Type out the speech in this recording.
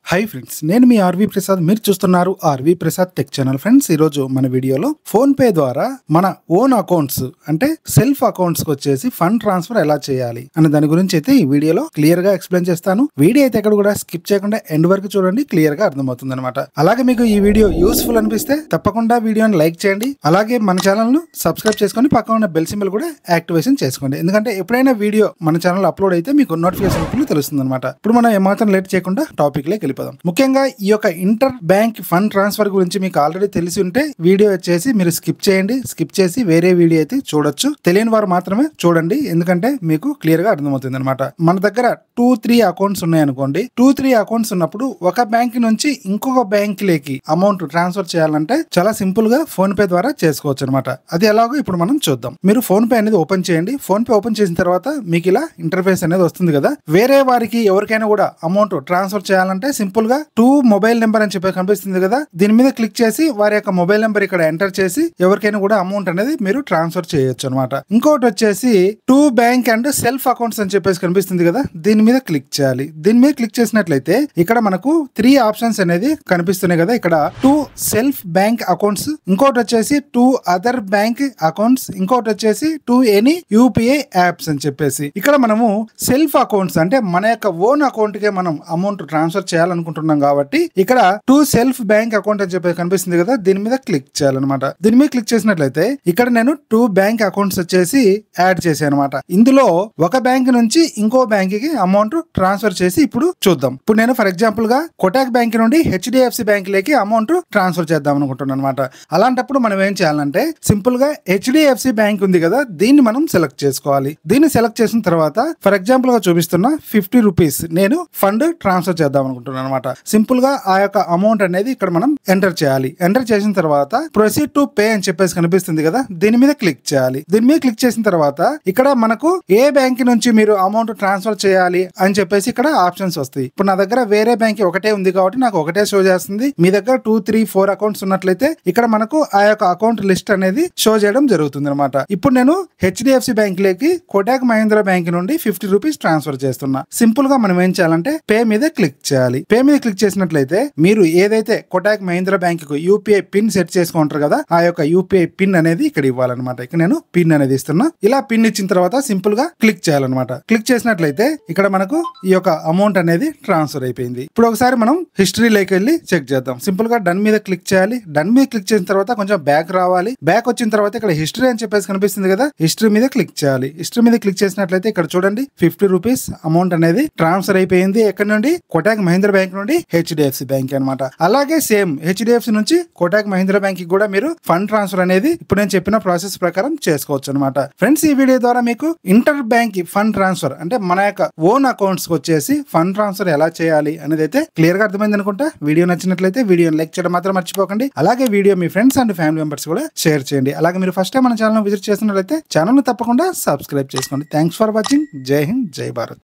Hi friends, నేను మీ RV Prasad. మీరు చూస్తున్నారు R V Prasad tech channel. Friends, ఈరోజు మన వీడియోలో ఫోన్ పే ద్వారా మన ఓన్ అకౌంట్స్ అంటే సెల్ఫ్ అకౌంట్స్ కి వచ్చేసి ఫండ్ ట్రాన్స్ఫర్ ఎలా చేయాలి అనే దాని గురించి అయితే ఈ వీడియోలో క్లియర్ గా ఎక్స్ప్లెయిన్ చేస్తాను. వీడియో అయితే ఎక్కడ కూడా స్కిప్ చేయకుండా ఎండ్ వరకు చూడండి, క్లియర్ గా అర్థమవుతుంది అనమాట. అలాగే మీకు ఈ వీడియో యూస్ఫుల్ అనిపిస్తే తప్పకుండా వీడియోని లైక్ చేయండి. అలాగే మన ఛానల్ ను సబ్స్క్రైబ్ చేసుకొని పక్కన ఉన్న బెల్ సింబల్ కూడా యాక్టివేషన్ చేసుకోండి. ఎందుకంటే ఎప్పుడైనా వీడియో మన ఛానల్ అప్లోడ్ అయితే మీకు నోటిఫికేషన్ తెలుస్తుంది అనమాట. ఇప్పుడు మనం ఏమాత్రం లేట్ చేయకుండా టాపిక్ లోకి వెళ్ళిపోదాం. ముఖ్యంగా ఈ యొక్క ఇంటర్ బ్యాంక్ ఫండ్ ట్రాన్స్ఫర్ గురించి మీకు ఆల్రెడీ తెలిసి ఉంటే వీడియో వచ్చేసి మీరు స్కిప్ చేయండి. స్కిప్ చేసి వేరే వీడియో అయితే చూడొచ్చు. తెలియని వారు మాత్రమే చూడండి, ఎందుకంటే మీకు క్లియర్ గా అర్థమవుతుంది అనమాట. మన దగ్గర 2-3 అకౌంట్స్ ఉన్నాయనుకోండి. 2-3 అకౌంట్స్ ఉన్నప్పుడు ఒక బ్యాంక్ నుంచి ఇంకొక బ్యాంక్ లేకి అమౌంట్ ట్రాన్స్ఫర్ చేయాలంటే చాలా సింపుల్ గా ఫోన్ పే ద్వారా చేసుకోవచ్చు అనమాట. అది ఎలాగో ఇప్పుడు మనం చూద్దాం. మీరు ఫోన్ పే అనేది ఓపెన్ చేయండి. ఫోన్ పే ఓపెన్ చేసిన తర్వాత మీకు ఇలా ఇంటర్ఫేస్ అనేది వస్తుంది కదా. వేరే వారికి ఎవరికైనా కూడా అమౌంట్ ట్రాన్స్ఫర్ చేయాలంటే సింపుల్ గా 2 మొబైల్ నెంబర్ అని చెప్పి కనిపిస్తుంది కదా, దీని మీద క్లిక్ చేసి వారి యొక్క మొబైల్ నెంబర్ ఇక్కడ ఎంటర్ చేసి ఎవరికైనా కూడా అమౌంట్ అనేది మీరు ట్రాన్స్ఫర్ చేయొచ్చు అనమాట. ఇంకోటి వచ్చేసి 2 బ్యాంక్ అండ్ సెల్ఫ్ అకౌంట్స్ అని చెప్పేసి కనిపిస్తుంది కదా, దీని మీద క్లిక్ చేయాలి. దీని మీద క్లిక్ చేసినట్లయితే ఇక్కడ మనకు 3 ఆప్షన్స్ అనేది కనిపిస్తున్నాయి కదా. ఇక్కడ 2 సెల్ఫ్ బ్యాంక్ అకౌంట్స్, ఇంకోటి వచ్చేసి 2 అదర్ బ్యాంక్ అకౌంట్స్, ఇంకోటి వచ్చేసి 2 ఎనీ యూపీఐ యాప్స్ అని చెప్పేసి. ఇక్కడ మనము సెల్ఫ్ అకౌంట్స్ అంటే మన యొక్క ఓన్ అకౌంట్ కే మనం అమౌంట్ ట్రాన్స్ఫర్ చేయాలనుకుంటున్నాం కాబట్టి ఇక్కడ 2 సెల్ఫ్ బ్యాంక్ అకౌంట్ అని చెప్పి కనిపిస్తుంది కదా, దీని మీద క్లిక్ చేయాలన్నమాట. దీని మీద క్లిక్ చేసినట్లయితే ఇక్కడ నేను 2 బ్యాంక్ అకౌంట్స్ వచ్చేసి యాడ్ చేశాను అనమాట. ఇందులో ఒక బ్యాంక్ నుంచి ఇంకో బ్యాంక్ కి అమౌంట్ ట్రాన్స్ఫర్ చేసి ఇప్పుడు చూద్దాం. ఇప్పుడు నేను ఫర్ ఎగ్జాంపుల్ గా కోటాక్ బ్యాంక్ నుండి హెచ్డిఎఫ్సి బ్యాంక్ లేకి అమౌంట్ ట్రాన్స్ఫర్ చేద్దాం అనుకుంటున్నాను అనమాట. అలాంటప్పుడు మనం ఏం చేయాలంటే సింపుల్ గా హెచ్డిఎఫ్సి బ్యాంక్ ఉంది కదా, దీన్ని మనం సెలెక్ట్ చేసుకోవాలి. దీన్ని సెలెక్ట్ చేసిన తర్వాత ఫర్ ఎగ్జాంపుల్ గా చూపిస్తున్న 50 రూపీస్ నేను ఫండ్ ట్రాన్స్ఫర్ చేద్దాం అనుకుంటున్నాను అనమాట. సింపుల్ గా ఆ యొక్క అమౌంట్ అనేది ఇక్కడ మనం ఎంటర్ చేయాలి. ఎంటర్ చేసిన తర్వాత ప్రొసీడ్ టు పే అని చెప్పేసి కనిపిస్తుంది కదా, దీని మీద క్లిక్ చేయాలి. దీని మీద క్లిక్ చేసిన తర్వాత ఇక్కడ మనకు ఏ బ్యాంక్ నుంచి మీరు అమౌంట్ ట్రాన్స్ఫర్ చేయాలి అని చెప్పేసి ఇక్కడ ఆప్షన్స్ వస్తాయి. ఇప్పుడు నా దగ్గర వేరే బ్యాంక్ ఒకటే ఉంది కాబట్టి నాకు ఒకటే షో చేస్తుంది. మీ దగ్గర 2-3-4 అకౌంట్స్ ఉన్నట్లయితే ఇక్కడ మనకు ఆ యొక్క అకౌంట్ లిస్ట్ అనేది షో చేయడం జరుగుతుంది అనమాట. ఇప్పుడు నేను హెచ్డిఎఫ్సి బ్యాంక్ లేకి కోటాక్ మహీంద్రా బ్యాంక్ నుండి 50 రూపీస్ ట్రాన్స్ఫర్ చేస్తున్నా. సింపుల్ గా మనం ఏం చేయాలంటే పే మీద క్లిక్ చేయాలి. పే మీద క్లిక్ చేసినట్లయితే మీరు ఏదైతే కోటాక్ మహీంద్రా బ్యాంక్ కు యూపీఐ పిన్ సెట్ చేసుకుంటారు కదా, ఆ యొక్క యూపీఐ పిన్ అనేది ఇక్కడ ఇవ్వాలన్నమాట. ఇక్కడ నేను పిన్ అనేది ఇస్తున్నా. ఇలా పిన్ ఇచ్చిన తర్వాత సింపుల్ గా క్లిక్ చేయాలన్నమాట. క్లిక్ చేసినట్లయితే ఇక్కడ మనకు ఈ యొక్క అమౌంట్ అనేది ట్రాన్స్ఫర్ అయిపోయింది. ఇప్పుడు ఒకసారి మనం హిస్టరీలోకి వెళ్ళి చెక్ చేద్దాం. సింపుల్ గా డన్ మీద క్లిక్ చేయాలి. డన్ మీద క్లిక్ చేసిన తర్వాత కొంచెం బ్యాక్ రావాలి. బ్యాక్ వచ్చిన తర్వాత ఇక్కడ హిస్టరీ అని చెప్పేసి కనిపిస్తుంది కదా, హిస్టరీ మీద క్లిక్ చేయాలి. హిస్టరీ మీద క్లిక్ చేసినట్లయితే ఇక్కడ చూడండి 50 రూపీస్ అమౌంట్ అనేది ట్రాన్స్ఫర్ అయిపోయింది. ఎక్కడి నుండి? కోటాక్ మహీంద్రా బ్యాంక్ నుండి హెచ్డిఎఫ్సి బ్యాంక్ అనమాట. అలాగే సేమ్ హెచ్డిఎఫ్సి నుంచి కోటాక్ మహీంద్రా బ్యాంక్ కి కూడా మీరు ఫండ్ ట్రాన్స్ఫర్ అనేది ఇప్పుడు నేను చెప్పిన ప్రాసెస్ ప్రకారం చేసుకోవచ్చు అనమాట. ఫ్రెండ్స్, ఈ వీడియో ద్వారా మీకు ఇంటర్ బ్యాంక్ ఫండ్ ట్రాన్స్ఫర్ అంటే మన యొక్క ఓన్ అకౌంట్స్ కి వచ్చేసి ఫండ్ ట్రాన్స్ఫర్ ఎలా చేయాలి అనేది అయితే క్లియర్ గా అర్థమైంది అనుకుంటా. వీడియో నచ్చినట్లయితే వీడియోని లైక్ చేయడం మాత్రం మర్చిపోకండి. అలాగే video me friends and family members కూడా షేర్ చేయండి. అలాగే మీరు ఫస్ట్ టైం మన ఛానల్ విజిట్ చేస్తున్నట్లయితే ఛానల్ ను తప్పకుండా సబ్స్క్రైబ్ చేసుకోండి. Thanks for watching. జై హింద్, జై భారత్.